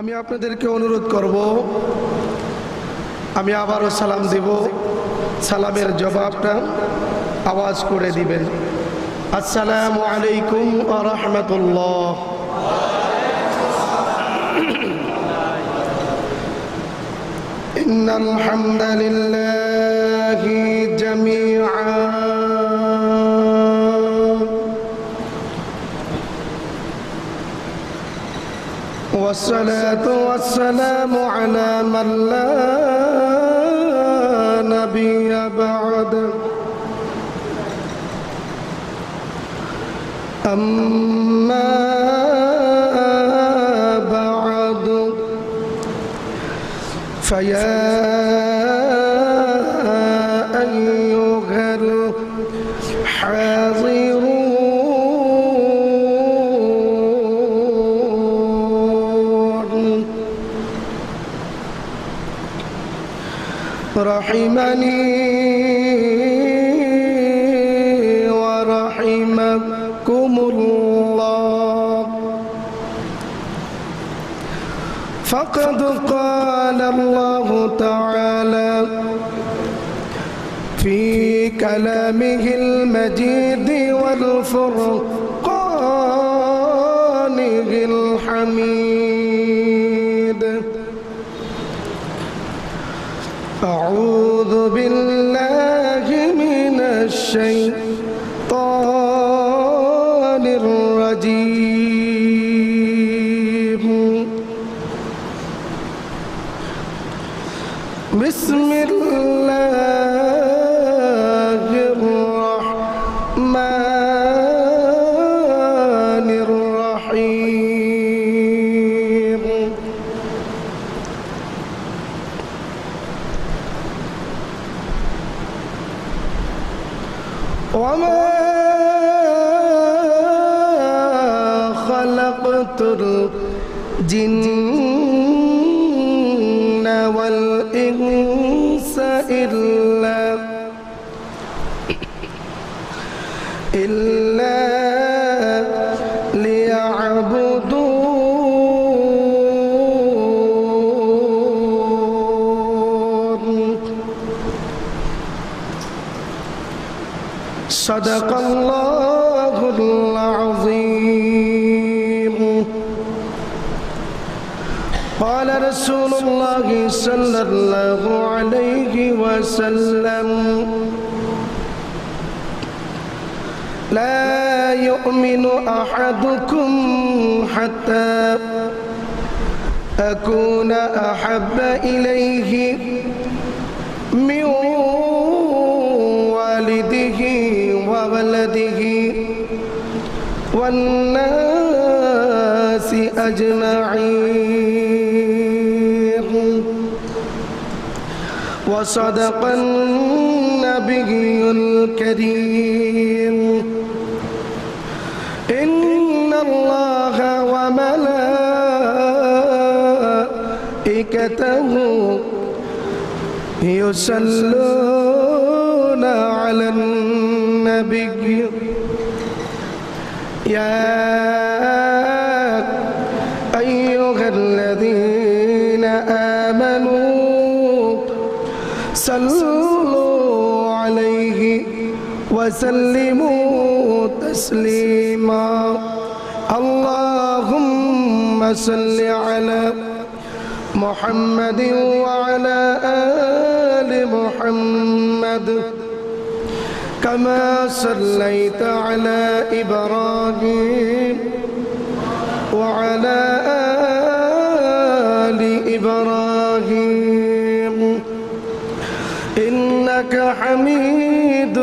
আমি আপনাদেরকে অনুরোধ করব, আমি আবারও সালাম দেব, সালামের জবাবটা আওয়াজ করে দিবেন। আসসালামু আলাইকুম ওয়া রাহমাতুল্লাহ। ইন্নাল হামদালিল্লাহি জামিআন والصلاة والسلام على من لا نبي بعد. أما بعد فيا أيها الحاضرون رحمني ورحمكم الله. فقد قال الله تعالى في كلامه المجيد والفرقانه الحميد: أعوذ بالله من الشيطان الرجيم. بسم الله الرحمن الرحيم. وما خلقت الجن والإنس إلا ليعبدون. صدق الله العظيم. قال رسول الله صلى الله عليه وسلم: لا يؤمن أحدكم حتى أكون أحب إليه من والده وولده والناس أجمعين. وصدق النبي الكريم: إن الله وملائكته يصلون على النبي يا أيها الذين آمنوا صلوا عليه وسلموا تسليما. اللهم صل على محمد وعلى آل محمد كما صليت على إبراهيم وعلى آل إبراهيم إنك حميد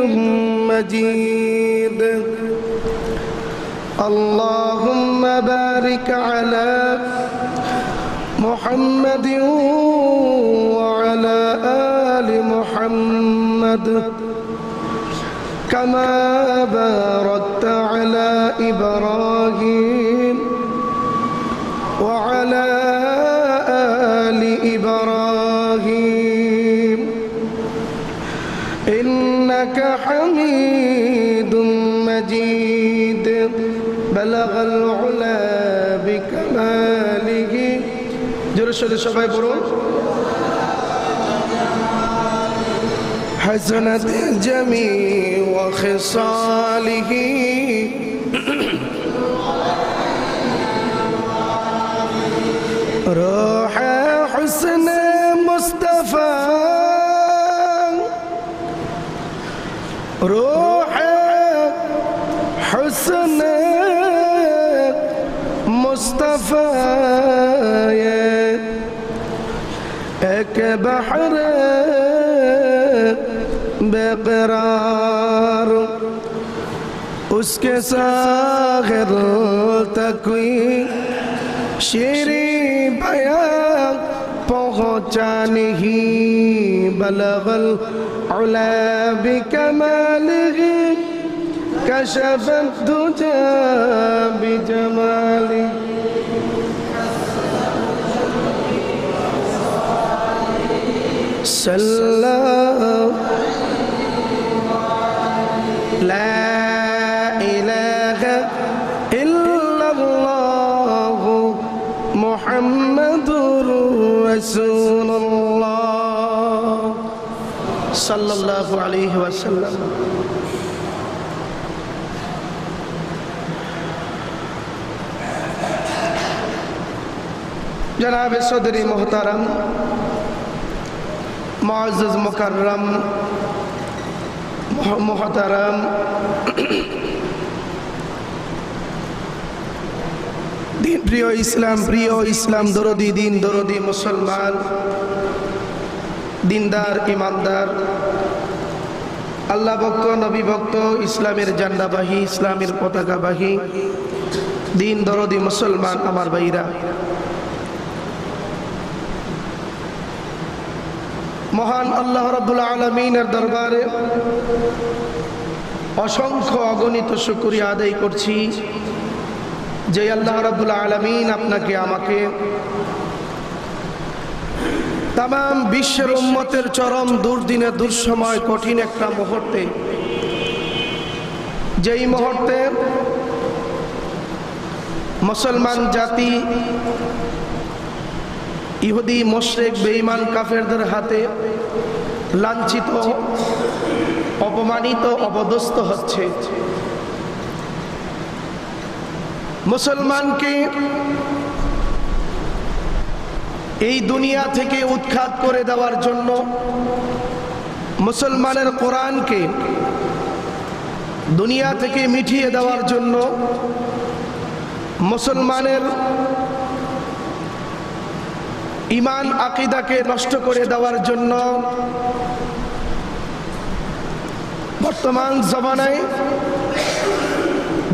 مجيد. اللهم بارك على محمد وعلى آل محمد كما باركت على إبراهيم وعلى آل إبراهيم إنك حميد مجيد. بلغ العلا بكماله জোরে সোরে সবাই বলুন। حسنت جميع خصاله روح حسن مصطفى روح حسن مصطفى एक बहर बेकरार उसके सागर तक कोई शेरी बयां पहुँचा नहीं बलगल उला बिकमालिही कशफत दुजा बिजमालिही لا إله إلا الله محمد رسول الله صلى الله عليه وسلم। जनाब सदरी मोहतरम मुअज़्ज़ज़ मुकर्रम मोहतरम दिन प्रिय इस्लाम दरदी दिन दरदी मुसलमान दिनदार ईमानदार अल्लाह भक्त नबी भक्त इस्लामेर झंडाबाही इस्लामेर पताकाबाही दिन दरदी मुसलमान आमार भाईरा महान अल्लाह रब्बुल आलमीनेर दरबारे असंख्य अगणित शुक्रिया आदाय करছি যে আল্লাহ রব্বুল আলামিন আপনাকে আমাকে तमाम বিশ্বের উম্মতের চরম দুর্দিনে দুঃসময় কঠিন একটা মুহূর্তে যেই মুহূর্তে মুসলমান জাতি ইহুদি মুশরিক বেঈমান কাফেরদের হাতে লাঞ্ছিত অপমানিত অপদস্থ হচ্ছে মুসলমানকে এই দুনিয়া থেকে উৎখাত করে দেওয়ার জন্য মুসলমানের কোরআনকে দুনিয়া থেকে মিটিয়ে দেওয়ার জন্য মুসলমানের ঈমান আকীদাকে নষ্ট করে দেওয়ার জন্য বর্তমান জমানায়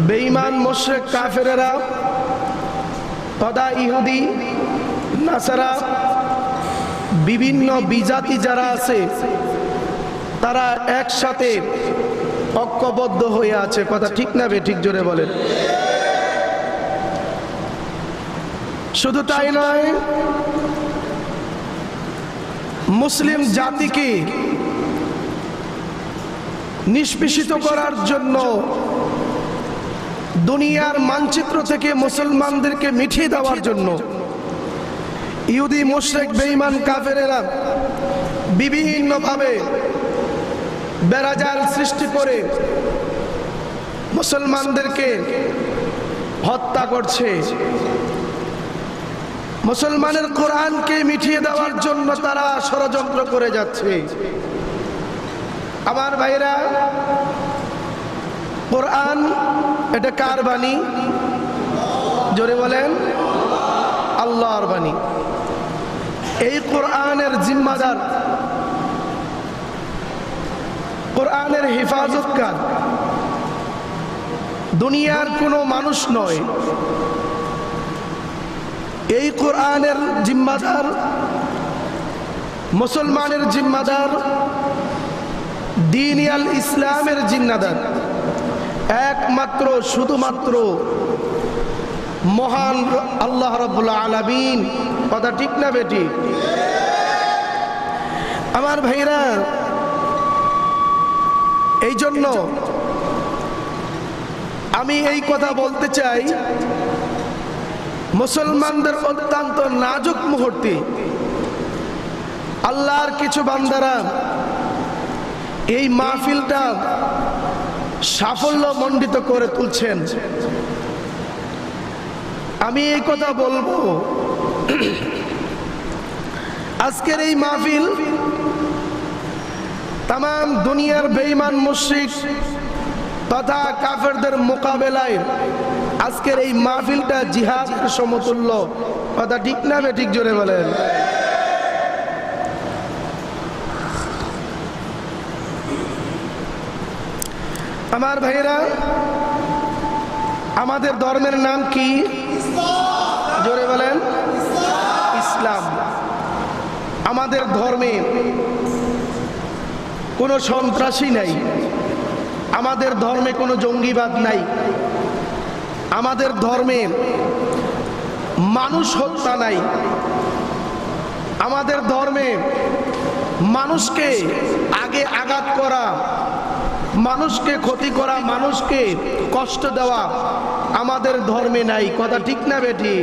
বেঈমান মুশরিক কাফেরেরা তথা ইহুদি নাসারা বিভিন্ন বিজাতি যারা আছে তারা একসাথে ঐক্যবদ্ধ হয়ে আছে। কথা ঠিক না বেঠিক জোরে বলেন। শুধু তাই নয়, মুসলিম জাতিকে নিষ্পেষিত করার জন্য দুনিয়ার মানচিত্র থেকে মুসলমানদেরকে মিটিয়ে দেওয়ার জন্য ইহুদি মুশরিক বেঈমান কাফেরেরা বিভিন্নভাবে বেড়াজাল সৃষ্টি করে মুসলমানদেরকে হত্যা করছে। মুসলমানের কোরআনকে মিটিয়ে দেওয়ার জন্য তারা ষড়যন্ত্র করে যাচ্ছে। আমার ভাইরা, কোরআন এটা কার বাণী? জোরে বলেন। আল্লাহর বাণী। এই কোরআনের জিম্মাদার, কোরআনের হেফাজতকার দুনিয়ার কোনো মানুষ নয়। এই কোরআনের জিম্মাদার, মুসলমানের জিম্মাদার, দ্বীন আল ইসলামের জিম্মাদার একমাত্র শুধুমাত্র মহান আল্লাহ রাব্বুল আলামিন। কথা ঠিক না বেটি? আমার ভাইরা, এই জন্য আমি এই কথা বলতে চাই, মুসলমানদের অত্যন্ত নাজুক মুহূর্তে আল্লাহর কিছু বান্দারা এই মাহফিলটা সাফল্য মণ্ডিত করে তুলছেন। আমি এই কথা বলবো, আজকের এই মাহফিল তাম দুনিয়ার বেঈমান মুশরিক তথা কাফেরদের মোকাবেলায় আজকের এই মাহফিলটা জিহাদের সমতুল্য। কথা ঠিক না ঠিক? জোরে বলেন। আমার ভাইরা, আমাদের ধর্মের নাম কি? জোরে বলেন। ইসলাম। আমাদের ধর্মে কোনো সন্ত্রাসী নাই, আমাদের ধর্মে কোনো জঙ্গিবাদ নাই, আমাদের ধর্মে মানুষ হত্যা নাই, আমাদের ধর্মে মানুষকে আগে আঘাত করা, মানুষকে ক্ষতি করা, মানুষকে কষ্ট দেওয়া আমাদের ধর্মে নাই। কথা ঠিক না বেটি?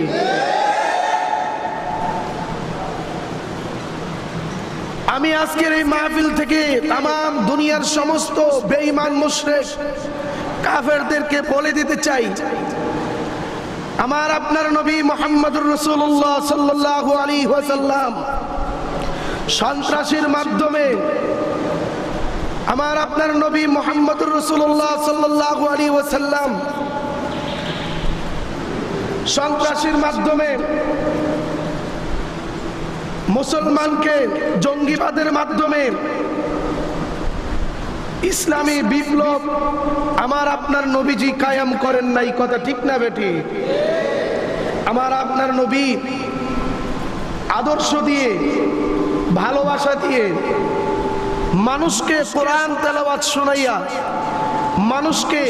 আমি আজকের এই মাহফিল থেকে তাম দুনিয়ার সমস্ত বেঈমান মুশরিক কাফেরদেরকে বলে দিতে চাই, আমার আপনার নবী মুহাম্মদুর রাসূলুল্লাহ সাল্লাল্লাহু আলাইহি ওয়াসাল্লাম সন্ত্রাসীর মাধ্যমে, আমার আপনার নবী মুহাম্মদুর রাসূলুল্লাহ সাল্লাল্লাহু আলাইহি ওয়াসাল্লাম সন্ত্রাসীর মাধ্যমে মুসলমানকে জঙ্গিবাদের মাধ্যমে ইসলামী বিপ্লব আমার আপনার নবীজি কায়েম করেন নাই। কথা ঠিক না বেটি? আমার আপনার নবী আদর্শ দিয়ে, ভালোবাসা দিয়ে, মানুষকে কোরআন তেলাওয়াত শোনাইয়া, মানুষকে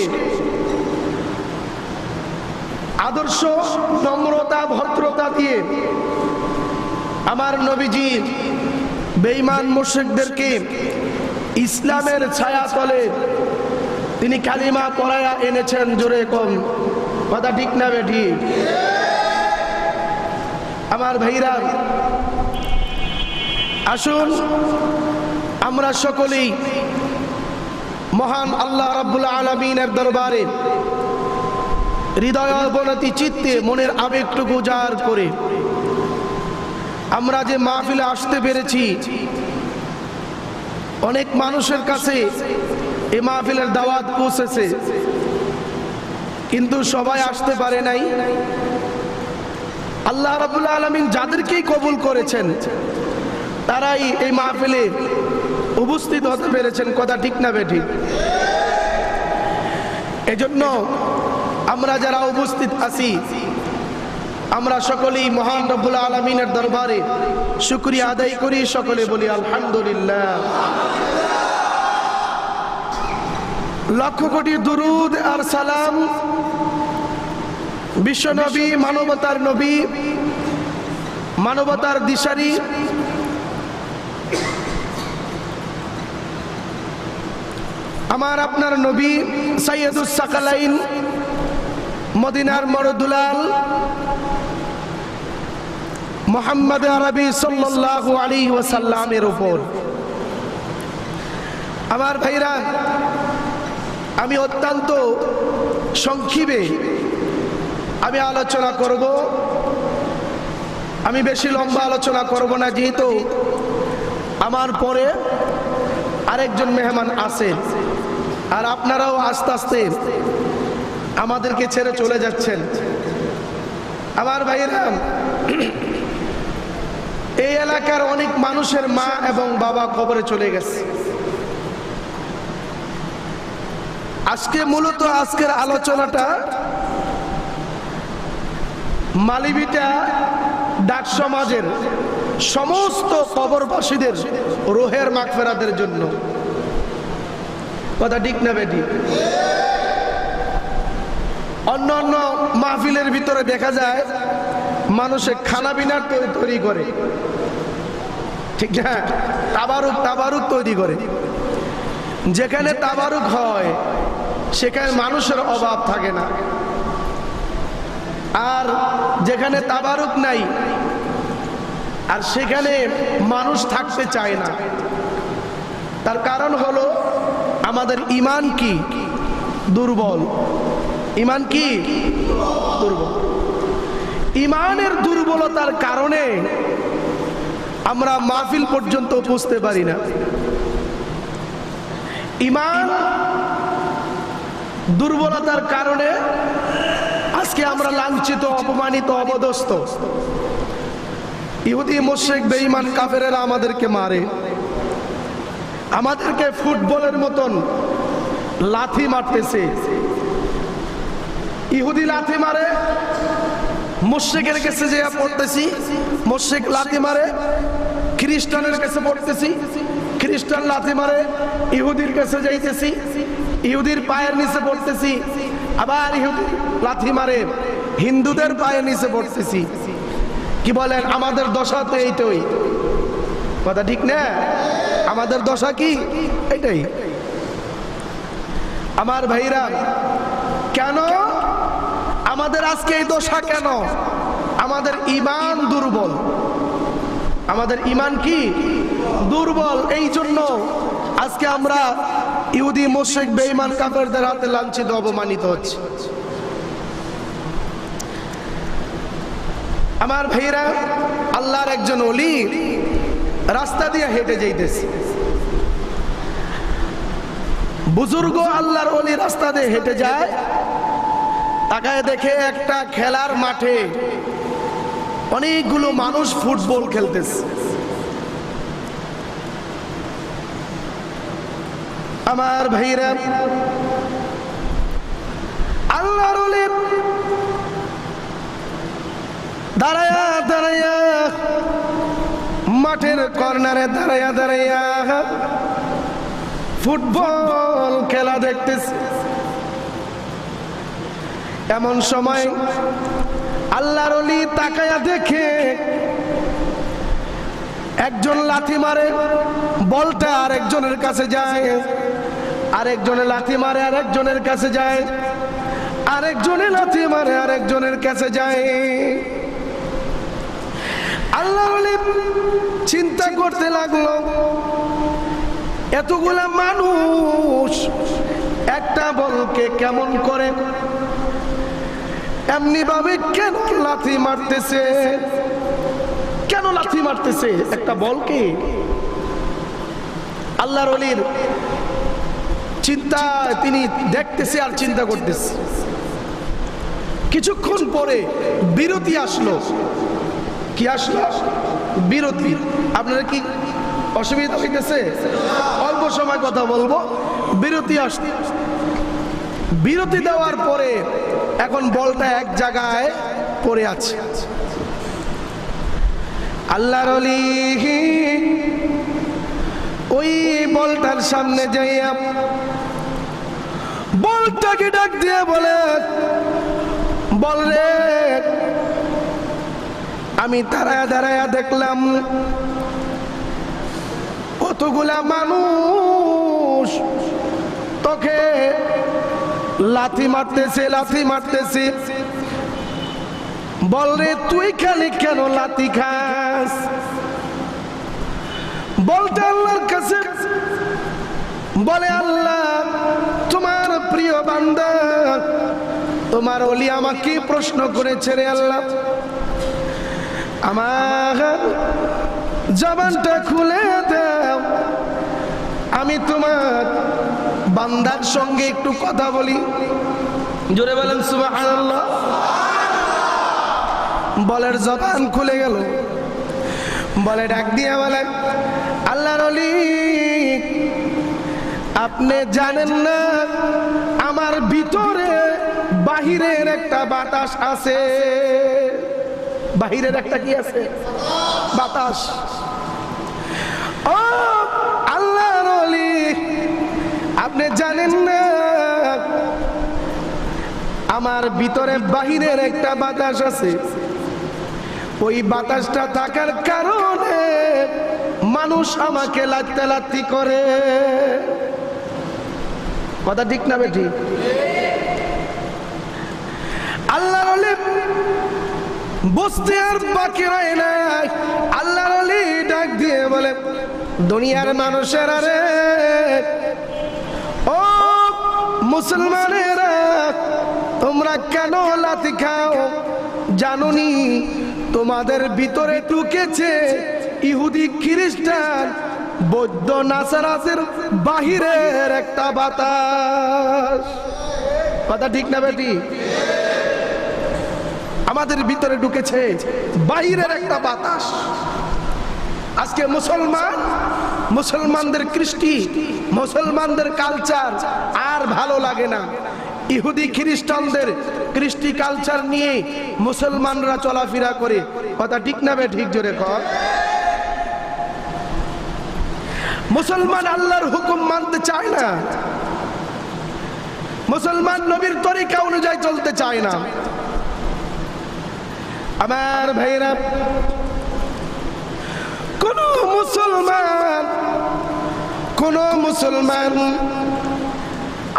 আদর্শ নম্রতা ভদ্রতা দিয়ে আমার নবীজি বেঈমান মুশরিকদেরকে ইসলামের ছায়া তলে তিনি কালিমা পড়ায়া এনেছেন। জোরে কম। কথা ঠিক না বেটি? আমার ভাইরা, আসুন আমরা সকলেই মহান আল্লাহ রাব্বুল আলামিনের দরবারে হৃদয় অবনতি চিত্তে মনের আবেগটুকু উজাড় করে আমরা যে মাহফিলে আসতে পেরেছি, অনেক মানুষের কাছে এই মাহফিলের দাওয়াত পৌঁছেছে, কিন্তু সবাই আসতে পারে নাই। আল্লাহ রাব্বুল আলামিন যাদেরকেই কবুল করেছেন তারাই এই মাহফিলে উপস্থিত হতে পেরেছেন। কথা ঠিক না বেঠিক? এজন্য আমরা যারা উপস্থিত আছি, আমরা সকলেই মহান রব্বুল আলামিনের দরবারে শুকরিয়া আদায় করি, সকলে বলি আলহামদুলিল্লাহ। লক্ষ কোটি দুরুদ আর সালাম বিশ্ব নবী, মানবতার নবী, মানবতার দিশারি আমার আপনার নবী সাইয়্যিদুস সাকালাইন, মদিনার মরদুলাল মুহাম্মদ আরবি সাল্লাল্লাহু আলাইহি ওয়াসাল্লামের উপর। আমার ভাইরা, আমি অত্যন্ত সংক্ষেপে আমি আলোচনা করব। আমি বেশি লম্বা আলোচনা করব না, যেহেতু আমার পরে আরেকজন মেহমান আছেন, আর আপনারাও আস্তে আস্তে আমাদেরকে ছেড়ে চলে যাচ্ছেন। আমার ভাইরা, এই এলাকার অনেক মানুষের মা এবং বাবা কবরে চলে গেছে। আজকে মূলত আজকের আলোচনাটা মালিবিটা ডাক সমাজের সমস্ত কবরবাসীদের রুহের মাগফিরাতের জন্য। কথা ঠিক না বেটি? অন্য অন্য মাহফিলের ভিতরে দেখা যায় মানুষে খানা পিনার তৈরি করে, ঠিক না? তাবারুক তৈরি করে। যেখানে তাবারুক হয় সেখানে মানুষের অভাব থাকে না। আর যেখানে তাবারুক নাই আর সেখানে মানুষ থাকতে চায় না। তার কারণ হলো আমাদের ঈমান কি দুর্বল। ঈমান কি দুর্বল। ঈমানের দুর্বলতার কারণে আমরা মাহফিল পর্যন্ত বুঝতে পারি না। ঈমান দুর্বলতার কারণে আজকে আমরা লাঞ্ছিত, অপমানিত, অপদস্থ। ইহুদি মুশরিক বেঈমান কাফেরেরা আমাদেরকে মারে, আমাদেরকে ফুটবলের মতন লাথি মারতেছে। ইহুদি লাথি মারে, মুশরিকের কাছে যে পড়তেছি, মুশরিক লাথি মারে। খ্রিস্টানের কাছে পড়তেছি, খ্রিস্টান লাথি মারে। ইহুদির কাছে যাইতেছি, ইহুদির পায়ের নিচে পড়তেছি, আবার ইহুদি লাথি মারে। হিন্দুদের পায়ের নিচে পড়তেছি। কি বলেন? আমাদের দশা তো এইটাই। কথা ঠিক না? আমাদের দশা কি এইটাই। আমার ভাইরা, কেন আমাদের আজকে এই দশা? কেন? আমাদের ঈমান দুর্বল। আমাদের ঈমান কি দুর্বল। এই জন্য আজকে আমরা ইহুদি মুশরিক বেঈমান কাফেরদের হাতে লাঞ্ছিত, অপমানিত হচ্ছে। আমার ভাইরা, আল্লাহর একজন ওলি রাস্তা দিয়ে হেঁটে যাইতেছে। বুজুর্গ আল্লাহর ওলি রাস্তা দিয়ে হেঁটে যায়, তাকায় দেখে একটা খেলার মাঠে অনেকগুলো মানুষ ফুটবল খেলতেছে। আমার ভাইরা, আল্লাহর ওলি দাঁড়ায়া দাঁড়ায়া মাঠের কর্নারে দাঁড়ায়া দাঁড়ায়া ফুটবল খেলা দেখতেছে। এমন সময় আল্লাহর ওলি তাকায়া দেখে একজন লাথি মারে, বলটা আরেকজনের কাছে যায়, আরেকজনে লাথি মারে আরেকজনের কাছে যায়, আরেকজনে লাথি মারে আরেকজনের কাছে যায়। আল্লাহর ওলি চিন্তা করতে লাগলো, এতগুলা মানুষ একটা বলকে কেমন করে এমনি ভাবে কেন লাথি মারতেছে? কেন লাথি মারতেছে একটা বলকে? আল্লাহর ওলির চিন্তা, তিনি দেখতেছে আর চিন্তা করতেছে। কিছুক্ষণ পরে বিরতি আসলো। কি আসলো? বিরতি। আপনারা কি অসুবিধা হইতেছে? অল্প সময় কথা বলবো। বিরতি আসলো। বিরতি দেওয়ার পরে এখন বলটা এক জায়গায় পড়ে আছে। আল্লাহর ওলি ওই বলটার সামনে যাইয়া বলটাকে ডাক দিয়ে বলে, বল রে, আমি দাঁড়ায়া দাঁড়ায়া দেখলাম কতগুলা মানুষ তোকে লাথি মারতেছে, লাথি মারতেছে। বল রে, তুই খালি কেন লাথি খাস? বলতে আল্লাহর কাছে বলে, আল্লাহ তোমার প্রিয় বান্দা তোমার ওলি আমাকে প্রশ্ন করেছে রে আল্লাহ, আমার জবানটা খুলে দাও, আমি তোমার বান্দার সঙ্গে একটু কথা বলি। জোরে বলেন সুবহানাল্লাহ। বলের জবান খুলে গেল। বলে ডাক দিয়ে বলেন, আল্লাহর ওলি আপনি জানেন না আমার ভিতরে বাহিরের একটা বাতাস আছে। বাহিরের একটা কি আছে? বাতাস। ও আল্লাহর ওলি, আপনি জানেন না আমার ভিতরে বাহিরের একটা বাতাস আছে। ওই বাতাসটা থাকার কারণে মানুষ আমাকে লাত্তি করে। কথা ঠিক না বেঠি? আল্লাহর ওলি বুঝতে আর বাকি রয় না। আল্লাহর ওলি ডাক দিয়ে বলে, দুনিয়ার মানুষেরা রে, ও মুসলমানেরা, তোমরা কেন লাথি খাও? জানোনি তোমাদের ভিতরে ঢুকেছে ইহুদি খ্রিস্টান বৌদ্ধ নাসারাদের বাহিরের একটা বাতাস। কথা ঠিক না বেটি? আমাদের ভিতরে ঢুকেছে বাহিরের একটা বাতাস। আজকে মুসলমানদের কৃষ্টি, মুসলমানদের কালচার আর ভালো লাগে না। ইহুদি খ্রিস্টানদের কৃষ্টি কালচার নিয়ে মুসলমানরা চলাফেরা করে। কথা ঠিক না বে ঠিক? জোরে কর। মুসলমান আল্লাহর হুকুম মানতে চায় না, মুসলমান নবীর তরিকা অনুযায়ী চলতে চায় না। আমার ভাইরা, কোন মুসলমান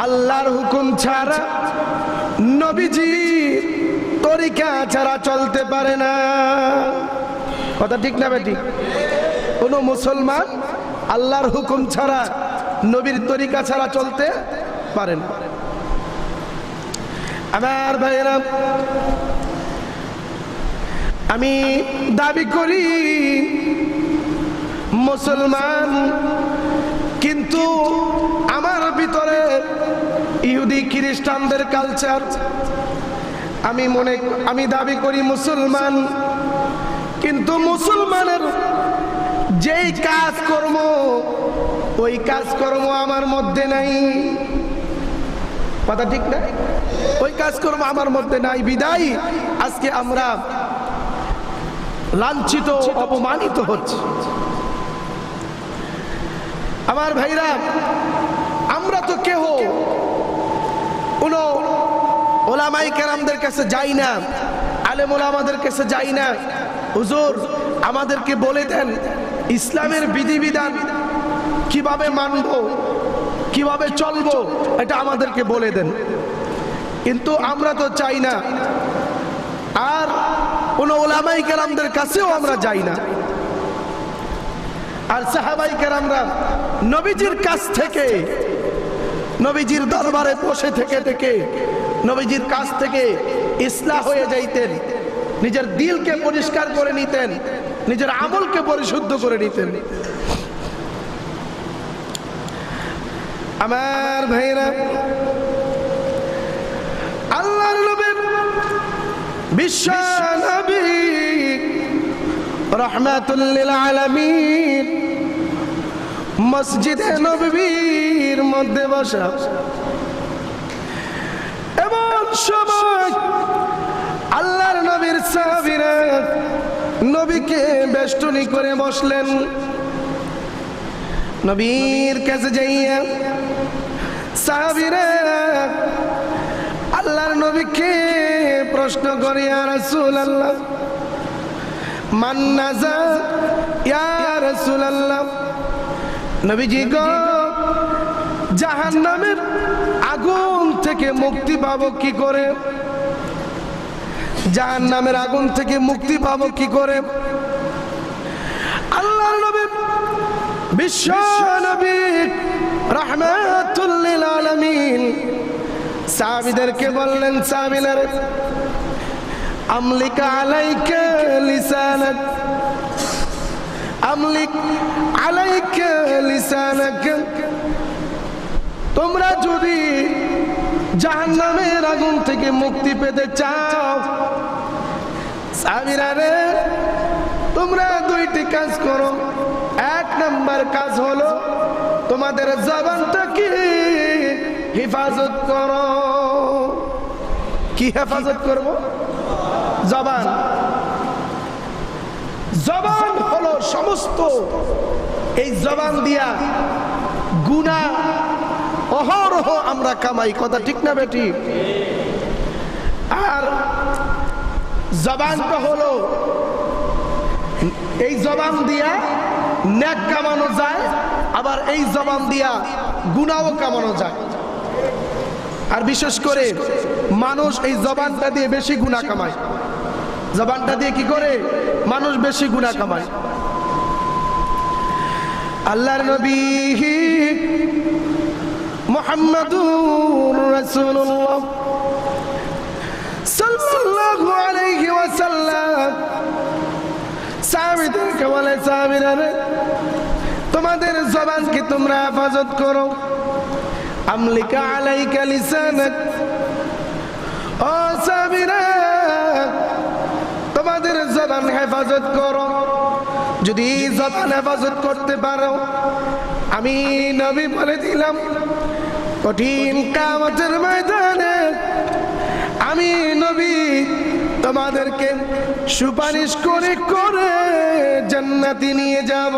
আল্লাহর হুকুম ছাড়া, নবীজির তরিকা ছাড়া চলতে পারে না। কথা ঠিক না বেটি? কোন মুসলমান আল্লাহর হুকুম ছাড়া, নবীর তরিকা ছাড়া চলতে পারে না। আমার ভাইরা, আমি দাবি করি মুসলমান, কিন্তু আমার ভিতরে ইহুদি খ্রিস্টানদের কালচার। আমি দাবি করি মুসলমান, কিন্তু মুসলমানের যেই কাজকর্ম, ওই কাজকর্ম আমার মধ্যে নাই। কথা ঠিক না? ওই কাজকর্ম আমার মধ্যে নাই, বিদায় আজকে আমরা লাঞ্ছিত, অপমানিত হচ্ছে। আমার ভাইরা, আমরা তো কেহ কোন ওলামায়ে কেরামদের কাছে যাই না, আলেম ওলামাদের কাছে যাই না, হুজুর আমাদেরকে বলে দেন ইসলামের বিধিবিধান কিভাবে মানব, কিভাবে চলবো, এটা আমাদেরকে বলে দেন। কিন্তু আমরা তো চাই না, আর কোন ওলামায়ে কেরামদের কাছেও আমরা যাই না। আর সাহাবায়ে কেরামরা নবীজির কাছ থেকে, নবীজির দরবারে বসে থেকে নবীজির কাছ থেকে ইসলাহ হয়ে যাইতেন, নিজের দিলকে পরিষ্কার করে নিতেন, নিজের আমলকে পরিশুদ্ধ করে নিতেন। আমার ভাইরা, আল্লাহর নবী বিশ্ব নবী রাহমাতুল লিল আলামিন মসজিদে নববীর মধ্যে বসা, এমন সময় আল্লাহর নবীর সাহাবীরা নবীকে বেষ্টনী করে বসলেন। নবীর কাছে যাইয়া সাহাবীরা আল্লাহর নবীকে প্রশ্ন করে, ইয়া রাসূলুল্লাহ, মান নাজা, ইয়া রাসূলুল্লাহ, নবীজি গো, জাহান্নামের আগুন থেকে মুক্তি পাবো কি করে? জাহান্নামের আগুন থেকে মুক্তি পাবো কি করে? আল্লাহর নবী বিশ্ব নবী রাহমাতুল লিল আলামিন সাহাবীদেরকে বললেন, সাহাবীরা আমলিক আলাইকা লিসানাক, আমলিক আলাইকা লিসানাক, তোমরা যদি জাহান্নামের আগুন থেকে মুক্তি পেতে চাও, সাহাবীরা রে, তোমরা দুইটি কাজ করো। এক নাম্বার কাজ হলো তোমাদের জবানটাকে হেফাজত করো। কি হেফাজত করব? জবান। জবান হলো সমস্ত, এই জবান দিয়া গুনাহ অহরহ আমরা কামাই। কথা ঠিক না বেটি? আর জবানটা হলো, এই জবান দিয়া নেক কামানো যায়, আবার এই জবান দিয়া গুনাহও কামানো যায়। আর বিশেষ করে মানুষ এই জবানটা দিয়ে বেশি গুনাহ কামায়। জবানটা দিয়ে কি করে মানুষ বেশি গুনাহ কামায়। আল্লাহর নবী মুহাম্মাদুর রাসূলুল্লাহ সাল্লাল্লাহু আলাইহি ওয়াসাল্লাম সাহাবীদেরকে বলে, সাহাবীরা তোমাদের জবানকে তোমরা হেফাজত করো। আমলিকা আলাইকা লিসানাক, ও সাহাবীরা তোমাদের জবান হেফাজত করো। যদি জবান হেফাজত করতে পারো, আমি নবী বলে দিলাম কঠিন কিয়ামতের ময়দানে আমি নবী তোমাদেরকে সুপারিশ করে করে জান্নাতে নিয়ে যাব।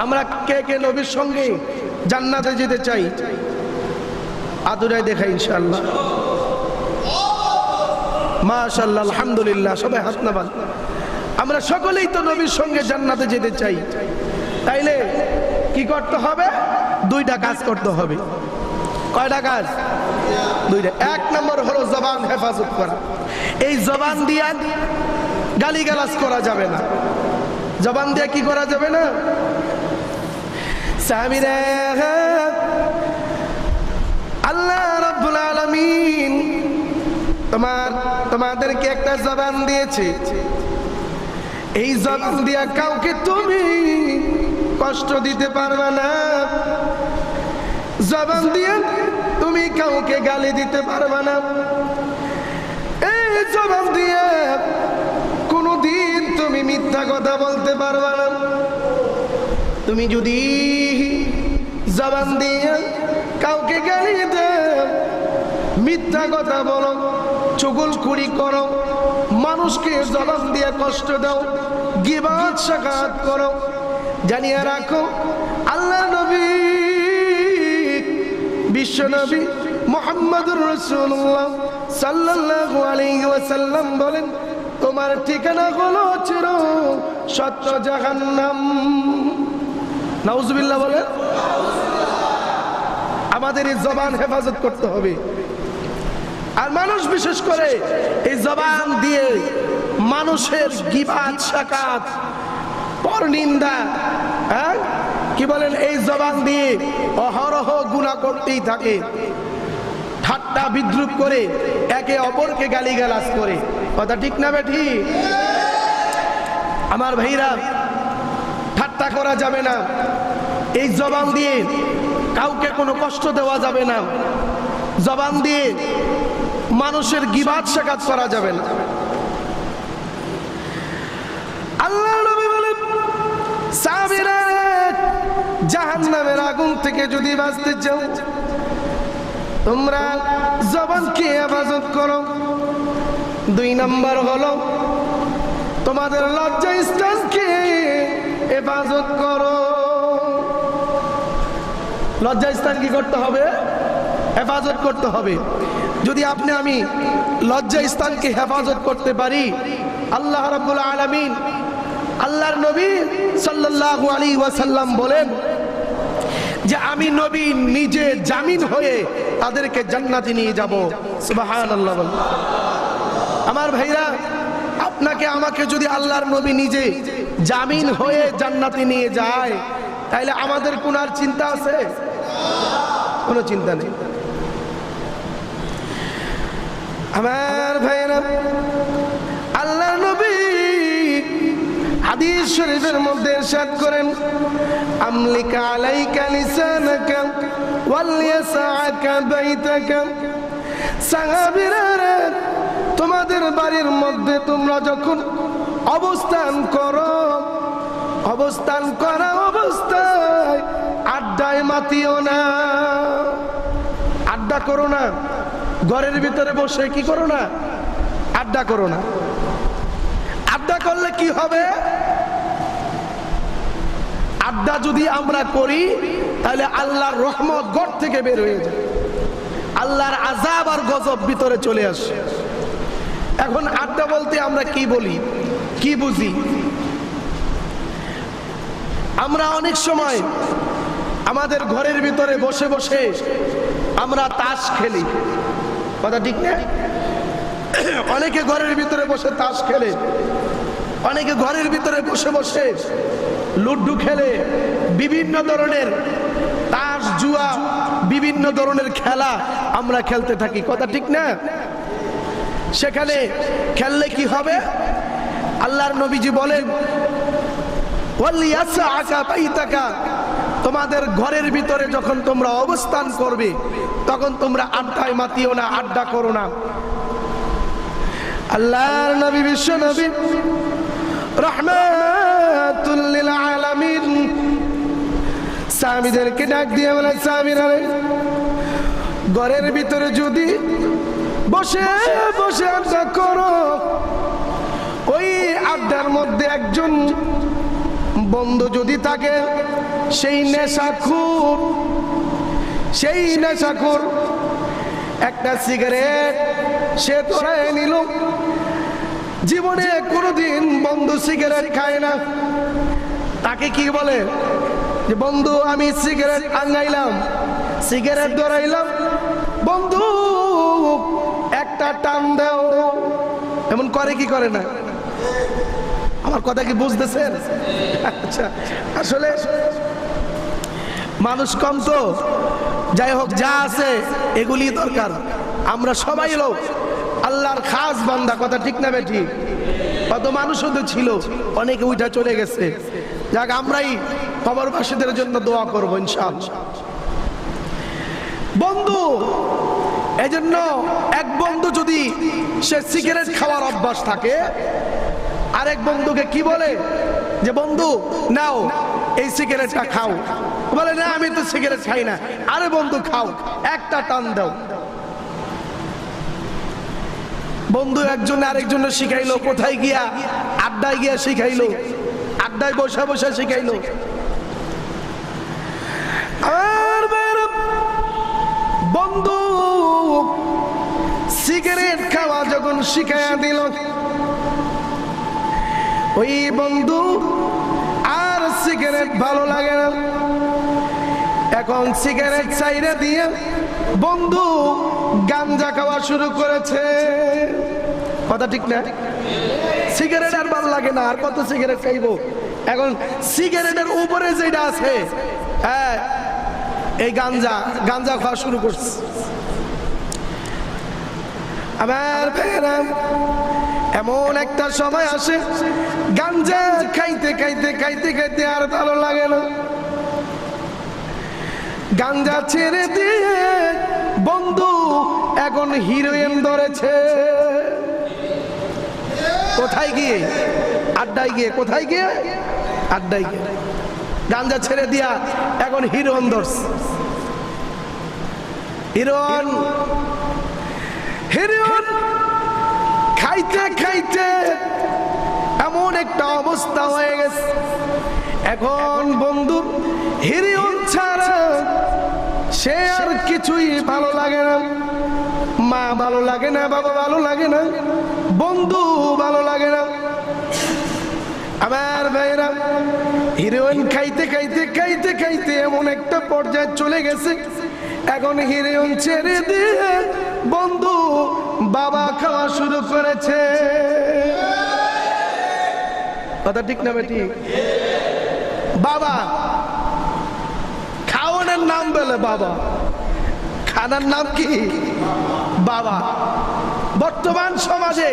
আমরা কে কে নবীর সঙ্গে জান্নাতে যেতে চাই? আদুরাই দেখাই ইনশাআল্লাহ। মাশাআল্লাহ, আলহামদুলিল্লাহ, সবাই হাত নামান। আমরা সকলেই তো নবীর সঙ্গে জান্নাতে যেতে চাই। তাইলে কি করতে হবে? দুইটা কাজ করতে হবে। কয়টা কাজ? দুইটা। এক নম্বর হলো জবান হেফাজত করা। এই জবান দিয়ে গালিগালাজ করা যাবে না। জবান দিয়ে কি করা যাবে না? সাহাবীরা, আল্লাহ রাব্বুল আলামিন তোমাদেরকে একটা জবান দিয়েছে। এই জবান দিয়া কাউকে তুমি কষ্ট দিতে পারবে না। জবান দিয়ে তুমি কাউকে গালি দিতে পারবে না। এই জবান দিয়ে কোনদিন তুমি মিথ্যা কথা বলতে পারবে না। তুমি যদি জবান দিয়ে কাউকে গালি দাও, মিথ্যা কথা বলো, চুগলখড়ি করো, মানুষকে জবান দিয়ে কষ্ট দাও, গীবত শাকাত করো, জানিয়ে রাখো আল্লাহ নবী বিশ্ব নবী মুহাম্মদুর রাসূলুল্লাহ সাল্লাল্লাহু আলাইহি ওয়াসাল্লাম বলেন, তোমার ঠিকানা হলো চির সত্য জাহান্নাম। নাউজুবিল্লাহ বলেন। আমাদের এই জবান হেফাজত করতে হবে। আর মানুষ বিশেষ করে এই জবান দিয়ে মানুষের গীবত শাকাত পরনিন্দা, কি বলেন, এই জবান দিয়ে অহরহ গুনাহ করতেই থাকে। ঠাট্টা বিদ্রুপ করে একে অপরকে গালিগালাজ করে। কথা ঠিক না বেঠি? আমার ভাইরা, ঠাট্টা করা যাবে না। এই জবান দিয়ে কাউকে কোনো কষ্ট দেওয়া যাবে না। জবান দিয়ে মানুষের গীবত শাকাত করা যাবে না। আল্লাহ নবী বলেন, সাহাবীরা জাহান্নামের আগুন থেকে যদি বাঁচতে চাও, তোমরা জবানকে হেফাজত করো। দুই নাম্বার হলো তোমাদের লজ্জা স্থানকে হেফাজত করো। লজ্জা স্থান কি করতে হবে? হেফাজত করতে হবে। যদি আপনি আমি লজ্জা স্থানকে হেফাজত করতে পারি, আল্লাহ রাব্বুল আলামিন, আল্লাহর নবী সাল্লাল্লাহু আলাইহি ওয়াসাল্লাম বলেন যে আমি নবী নিজে জামিন হয়ে তাদেরকে জান্নাতে নিয়ে যাব। সুবহানাল্লাহ। আমার ভাইরা, আপনাকে আমাকে যদি আল্লাহর নবী নিজে জামিন হয়ে জান্নাতে নিয়ে যায়, তাহলে আমাদের কোন আর চিন্তা আছে? কোনো চিন্তা নেই। আমার ভাইরা, আল্লাহর নবী হাদিস শরীফের মধ্যে ইরশাদ করেন, আমলিকা আলাইকা লিসানাকা ওয়াল ইয়াসআকা বাইতাকা। সাহাবীরা, তোমাদের বাড়ির মধ্যে তোমরা যখন অবস্থান করো, অবস্থান করা অবস্থায় আড্ডায় মাতিও না। আড্ডা করো না। ঘরের ভিতরে বসে কি করো না? আড্ডা করো না। আড্ডা করলে কি হবে? আড্ডা যদি আমরা করি, তাহলে আল্লাহর রহমত ঘর থেকে বের হয়ে যায়, আল্লাহর আযাব আর গজব ভিতরে চলে আসে। এখন আড্ডা বলতে আমরা কি বলি, কি বুঝি? আমরা অনেক সময় আমাদের ঘরের ভিতরে বসে বসে আমরা তাস খেলি, কথা ঠিক না? অনেকে ঘরের ভিতরে বসে তাস খেলে, অনেকে ঘরের ভিতরে বসে বসে লুডু খেলে, বিভিন্ন ধরনের তাস জুয়া বিভিন্ন ধরনের খেলা আমরা খেলতে থাকি, কথা ঠিক না? সেখানে খেললে কি হবে? আল্লাহর নবীজি বলেন ওয়ালিয়াসআকা বাইতাকা, তোমাদের ঘরের ভিতরে যখন তোমরা অবস্থান করবে তখন তোমরা আড্ডায় মাতিও না, আড্ডা করো না। আল্লাহর নবী বিশ্ব নবী রাহমাতুল লিল আলামিন সাহাবীদেরকে ডাক দিয়ে বলেন, সাহাবীরা ঘরের ভিতরে যদি বসে বসে আড্ডা করো, ওই আড্ডার মধ্যে একজন বন্ধু যদি থাকে, সেই নেশাখোর একটা সিগারেট সে ধরে নিল, জীবনে কোনোদিন বন্ধু সিগারেট খায় না, তাকে কি বলে যে বন্ধু আমি সিগারেট আঙ্গাইলাম, সিগারেট ধরাইলাম, বন্ধু একটা টান দাও, এমন করে কি করে না? আমার কথা কি বুঝতেছেন? আচ্ছা, আসলে মানুষ কম তো, যাই হোক, যা আছে এগুলি দরকার। আমরা সবাই লোক আল্লাহর খাস বান্দা, কথা ঠিক না বেঠিক? কত মানুষও তো ছিল, অনেকে উঠা চলে গেছে, যাক আমরাই কবরবাসীদের জন্য দোয়া করবো ইনশাআল্লাহ। বন্ধু, এজন্য এক বন্ধু যদি সে সিগারেট খাওয়ার অভ্যাস থাকে, আরেক বন্ধুকে কি বলে যে বন্ধু নাও এই সিগারেটটা খাও, বলে না আমি তো সিগারেট খাই না, আরে বন্ধু খাও, একটা টান দাও। বন্ধু একজন আরেকজনের শিখাইলো, কোথায় গিয়া? আড্ডায় গিয়া শিখাইলো, আড্ডায় বসে বসে শিখাইলো। আর বন্ধু সিগারেট খাওয়া যখন শিখাইয়া দিল, ওই বন্ধু আর সিগারেট ভালো লাগে না, এখন সিগারেট চাইরা দিয়ে বন্ধু গাঞ্জা খাওয়া শুরু করেছে, কথা ঠিক না? সিগারেট আর ভালো লাগে না, আর কত সিগারেট খাইবো? এখন সিগারেটের উপরে যেটা আছে, হ্যাঁ, এই গাঞ্জা খাওয়া শুরু করছে। আমার ভাইরা, এমন একটা সময় আসে গাঞ্জা খাইতে খাইতে খাইতে খাইতে আর ভালো লাগে না, গাঞ্জা ছেড়ে দিয়ে বন্ধু এখন হিরোইন ধরেছে। কোথায় গিয়ে? আড্ডায় গিয়ে। কোথায় গিয়ে? আড্ডায় গিয়ে। গাঞ্জা ছেড়ে দিয়া এখন হিরোইন ধরছে। হিরোইন খাইতে খাইতে এমন একটা অবস্থা হয়ে গেছে, এখন বন্ধু হিরোইন ছাড়া সে আর কিছুই ভালো লাগে না, মা ভালো লাগে না, বাবা ভালো লাগে না, বন্ধু ভালো লাগে না। আমার ভাইরা, হিরোইন খাইতে খাইতে খাইতে খাইতে এমন একটা পর্যায়ে চলে গেছে, এখন হিরোইন ছেড়ে দিয়ে বন্ধু বাবা খাওয়া শুরু করেছে, কথা ঠিক না বেটি? বাবা খাওয়ানোর নাম বলে বাবা, খানার নাম কি? বাবা। বর্তমান সমাজে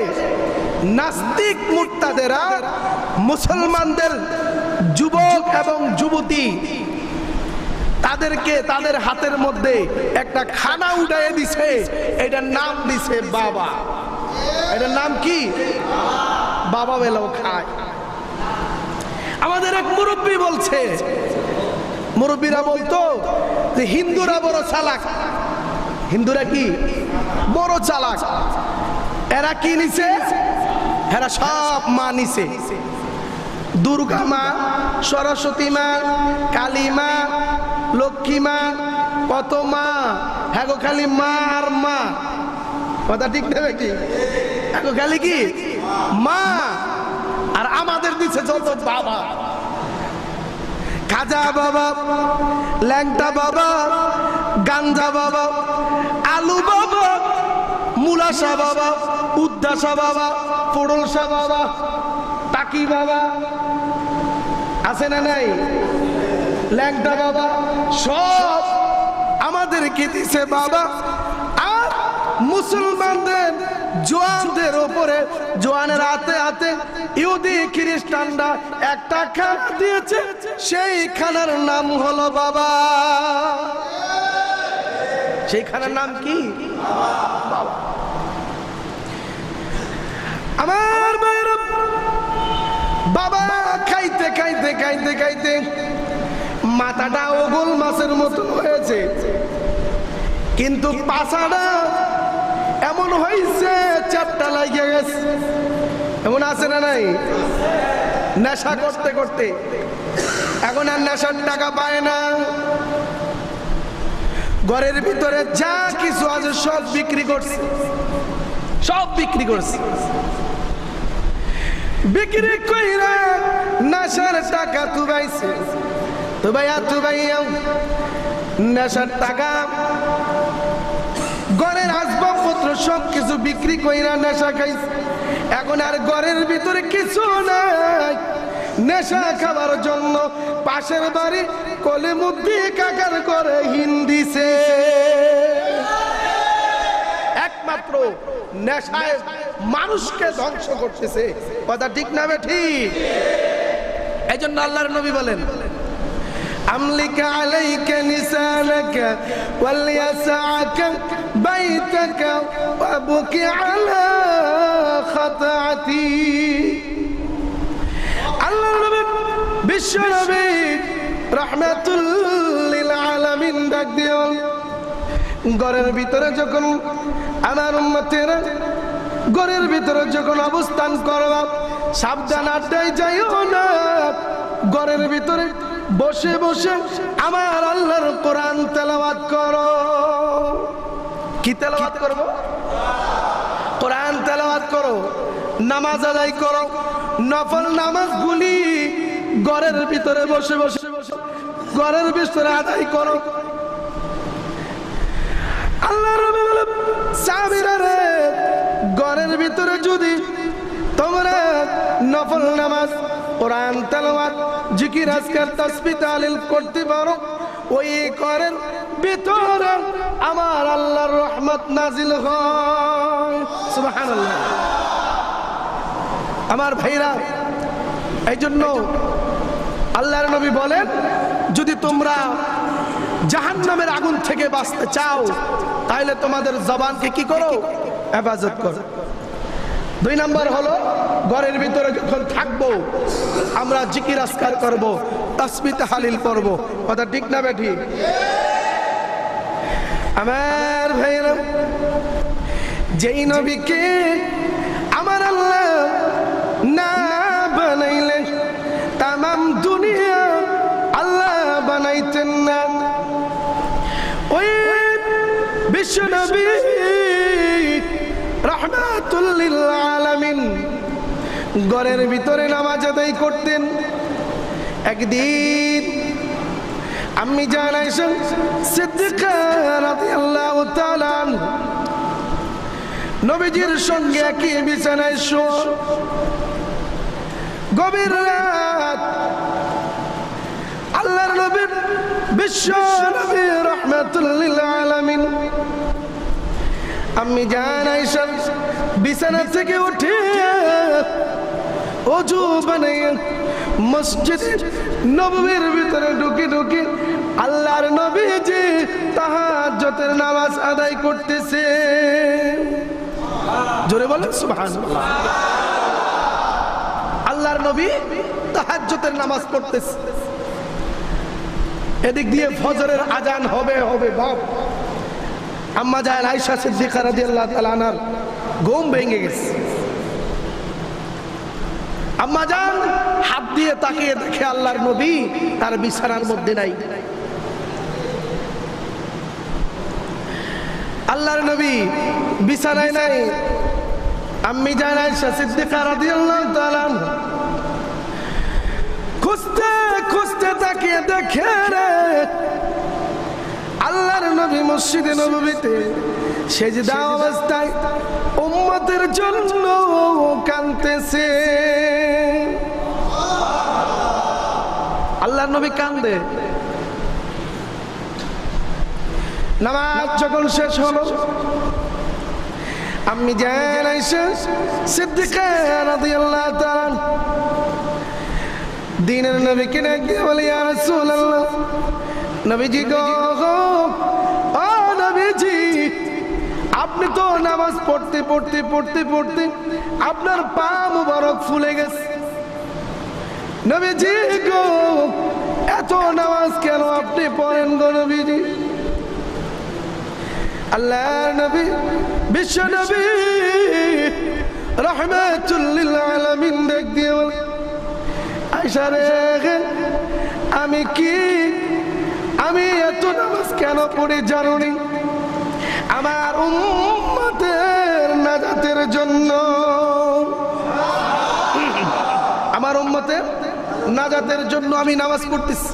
নাস্তিক মুরতাদেরা মুসলমানদের যুবক এবং যুবতী তাদেরকে তাদের হাতের মধ্যে একটা খানা উঠাইয়ে দিছে, এটার নাম দিছে বাবা। এটার নাম কি? বাবা বেলাও খায়। আমাদের এক মুরব্বী বলছে, মুরব্বীরা বলতো যে হিন্দুরা বড় চালাক। হিন্দুরা কি বড় চালাক? এরা কি নিছে? এরা সব মা নিছে, দুর্গা মা, সরস্বতী মা, কালী মা, লক্ষ্মী মা, কত মা, হ্যাঁ গো খালি মা আর মা, কথা ঠিক না কি? এখন খালি কি মা, আর আমাদের দিচ্ছে যত বাবা। খাজা বাবা, ল্যাংটা বাবা, গাঞ্জা বাবা, আলু বাবা, মুলাশা বাবা, উদ্দাসা বাবা, পড়লসা বাবা, টাকি বাবা আছে না নাই? ল্যাংটা বাবা সব আমাদেরকে দিছে বাবা। আর মুসলমানদের জোয়ানদের উপরে, জোয়ানের হাতে হাতে ইহুদি খ্রিস্টানরা একটা খানা দিয়েছে, সেই খানার নাম হলো বাবা। সেই খানার নাম কি? বাবা। আমার ভাইরা, বাবা খাইতে খাইতে খাইতে খাইতে মাথাটা ওগোল মাছের মতো হয়েছে, কিন্তু পাছাটা এমন হয়েছে চাপটা লাগিয়ে গেছে। এমন আছে না নাই? নেশা করতে করতে এখন আর নেশার টাকা পায় না। ঘরের ভিতরে যা কিছু আছে সব বিক্রি করছে, সব বিক্রি করছে। বিক্রি কইরা নেশার টাকা তুবাইছে, তুবাইয়া তুবাইয়া নেশার টাকা, ঘরের আসবাবপত্র সব কিছু বিক্রি কইরা নেশা খাইছে। এখন আর ঘরের ভিতরে কিছু নাই। নেশা খাবার জন্য পাশের বাড়ি কলিমুদ্দি কাকার করে হিন্দিছে। একমাত্র নেশায় মানুষকে ধ্বংস করতেছে। কথা ঠিক না ঠিক? এই জন্য আল্লাহর নবী বলেন, আমলিকা আলাইকা নিসানাকা ওয়ালিয়াসাকা বাইতাকা ওয়াবকি আলা খাতাতি। আল্লাহর নবী, বিশ্ব নবী রাহমাতুল লিল আলামিন ডাক দিও, ঘরের ভিতরে যখন আমার উম্মতেরা ঘরের ভিতরে যখন অবস্থান করবা, সাবধান আড্ডায় যাইও না। ঘরের ভিতরে বসে বসে আমার আল্লাহর কোরআন তেলাওয়াত করো। কি তেলাওয়াত করব? কোরআন তেলাওয়াত করো, নামাজ আদায় করো। নফল নামাজগুলি ঘরের ভিতরে বসে বসে ঘরের ভিতরে আদায় করো। আল্লাহর নবী বলেন, সাহাবীরা রে, ঘরের ভিতরে যদি তোমরা নফল নামাজ, কোরআন তেলাওয়াত, জিকির, আজকার, তাসবিহ, তাহলিল করতে পারো, ওই ঘরের ভিতরে আমার আল্লাহর রহমত নাজিল হয়। সুবহানাল্লাহ। আমার ভাইরা, এই জন্য আল্লাহর নবী বলেন, যদি তোমরা জাহান্নামের আগুন থেকে বাঁচতে চাও তাহলে তোমাদের জবানকে কি করো? হেফাজত করো। 2 নাম্বার হলো, ঘরের ভিতরে যখন থাকবো আমরা জিকির আজকার করব, তাসবিহ তাহলিল করব। কথা ঠিক না ঠিক? আমার ভাইরা, যেই নবীকে আমার আল্লাহ না বানাইলেন তামাম দুনিয়া আল্লাহ বানাইতেন না। ওই বিশ্ব নবী রাহমাতুল লিল আলামিন ঘরের ভিতরে নামাজ আদায় করতেন। একদিন আম্মি জান আয়েশা সিদ্দিকা রাদিয়াল্লাহু তাআলা নবীজির সঙ্গে একই বিছানায় শোয়া। গভীর রাত, আল্লাহর নবী বিশ্ব নবী রাহমাতুল লিল আলামিন আম্মি জান আয়েশা বিছানা থেকে উঠে ওযু বানিয়ে মসজিদ নববীর ভিতরে ঢুকে ঢুকে আল্লাহর নবীজি তাহাজ্জুদের নামাজ আদায় করতেছে। জোরে বলেন সুবহানাল্লাহ। আল্লাহর নবী তাহাজ্জুদের নামাজ পড়তেছে, এদিক দিয়ে ফজরের আজান হবে হবে বাপ। আম্মা জান আয়েশা সিদ্দিকা রাদিয়াল্লাহু তাআলা আনহার ঘুম ভেঙে গেছে। আম্মা জান হাত দিয়ে তাকিয়ে দেখে আল্লাহর নবী তার বিছানার মধ্যে নাই। আল্লাহর নবী বিছানায় নাই। আম্মি জান আয়েশা সিদ্দিকা রাদিয়াল্লাহু তাআলা খুঁজতে খুঁজতে তাকিয়ে তাকিয়ে দেখে রে আল্লাহর নবী মসজিদে নববীতে সেজদা অবস্থায় উম্মতের জন্য কাঁদতেছে। আল্লাহর নবী কান্দে। নামাজ যখন শেষ হলো আম্মি জান আয়েশা সিদ্দিকা রাদিয়াল্লাহু তাআলা দ্বীনের নবীকে ডেকে বলে, ইয়া রাসূলুল্লাহ, নবীজি গো, ও নবীজি, আপনি তো নামাজ পড়তে পড়তে পড়তে পড়তে আপনার পা মুবারক ফুলে গেছে। নবীজি গো, এত নামাজ কেন আপনি পড়েন গো নবীজি? আল্লাহর নবী বিশ্ব নবী রাহমাতুল লিল আলামিন ডাক দিয়ে বলে, আয়েশা রে, আমি এত নামাজ কেন পড়ি জানি? আমার উম্মতের নাজাতের জন্য, আমার উম্মতের নাজাতের জন্য আমি নামাজ পড়তেছি।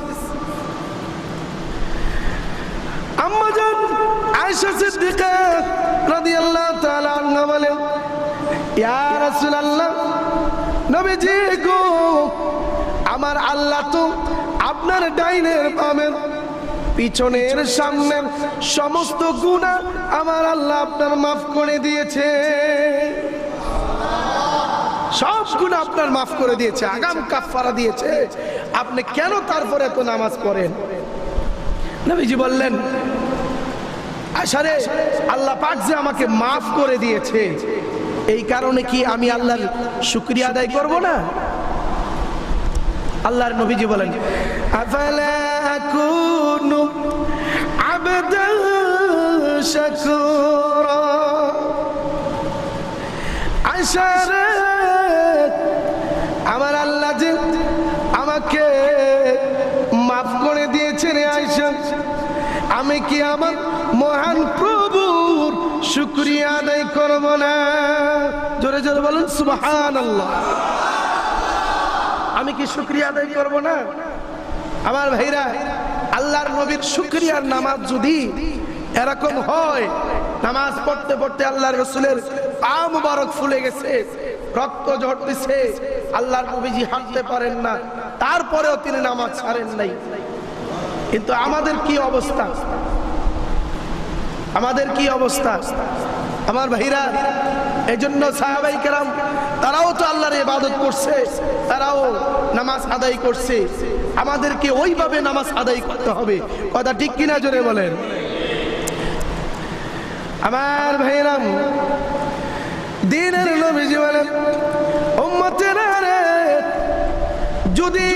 আম্মা জান আয়েশা সিদ্দিকা রাদিয়াল্লাহু তাআলা আনহা বলেন, ইয়া রাসূলুল্লাহ, নবীজি গো, আমার আল্লাহ তো আপনার ডাইনের বামের পিছনের সামনের সমস্ত গুনাহ আমার আল্লাহ আপনার মাফ করে দিয়েছে। সব গুনাহ আপনার মাফ করে দিয়েছে, আগাম কাফারা দিয়েছে। আপনি কেন তারপরে এত নামাজ পড়েন? নবীজি বললেন, আয়েশা রে, আল্লাহ পাক যে আমাকে মাফ করে দিয়েছে, এই কারণে কি আমি আল্লাহর শুকরিয়া আদায় করব না? আল্লাহর নবীজি বলেন, আফালা আকুনু আবদান শাকুরা। আয়েশা রে, আমার আল্লাহ যে আমাকে মাফ করে দিয়েছে রে আয়েশা, আমি কি আমার মহান প্রভুর শুকরিয়া আদায় করব না? জোরে জোরে বলুন সুবহানাল্লাহ। আমি কি শুকরিয়া আদায় করব না? আমার ভাইরা, আল্লাহর নবীর শুকরিয়ার নামাজ যদি এরকম হয়, নামাজ পড়তে পড়তে আল্লাহর রাসূলের পা মুবারক ফুলে গেছে, রক্ত ঝরতেছে, আল্লাহর নবীজি হাঁটতে পারেন না, তারপরেও তিনি নামাজ ছাড়েন নাই। কিন্তু আমাদের কি অবস্থা? আমাদের কি অবস্থা আমার ভাইরা? এজন্য সাহাবায়ে কেরাম তারাও তো আল্লাহর ইবাদত করছে, তারাও নামাজ আদায় করছে। আমাদেরকে ওইভাবে নামাজ আদায় করতে হবে। কথা ঠিক কিনা জোরে বলেন। আমার ভাইরা, দ্বীনের নবীজি বলেন, উম্মতেরা রে, যদি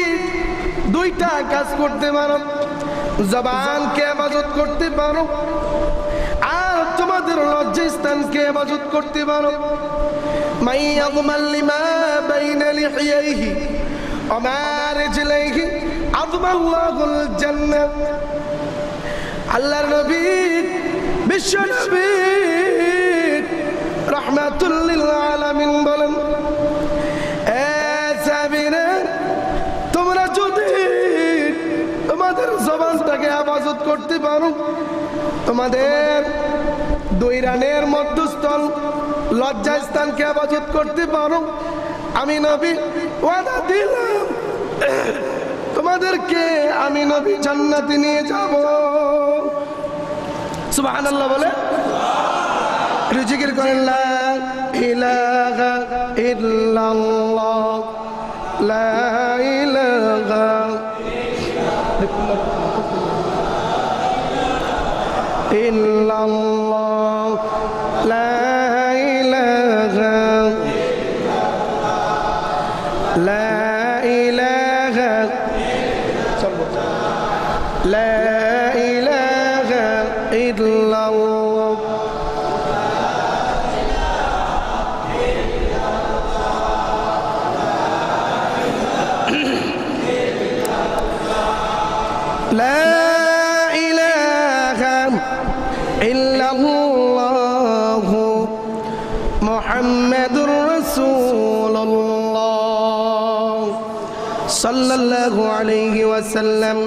দুইটা কাজ করতে পারো, জবানকে ইবাদত করতে পারো আর তোমাদের লজ্জাস্থানকে ইবাদত করতে পারো, মাইয়াযমাল লিমা বাইনা লিহিয়াইহি ওয়া মা রিজলাইহি আযমাল্লাহুল জান্নাহ। আল্লাহর নবী বিশ্ব নবী রাহমাতুল লিল আলামিন বলেন, এ সাহাবীরা, তোমরা যদি তোমাদের জবানটাকে ইবাদত করতে পারো, তোমাদের দুই রানের মধ্যস্থল লজ্জাস্থানকে ইবাদত করতে পারো, আমি নবী ওয়াদা দিলাম তোমাদেরকে আমি নবী জান্নাতে নিয়ে যাব। সুবহানাল্লাহ বলে জিকির করেন, লা ইলাহা ইল্লাল্লাহ, লা ইলাহা ইল্লাল্লাহ, লা ইলাহা, লা ইলাহা, লা ইলাহা ইল্লাল্লাহ, লা ইলাহা ইল্লাল্লাহ মুহাম্মাদুর রাসূলুল্লাহ সাল্লাল্লাহু আলাইহি ওয়াসাল্লাম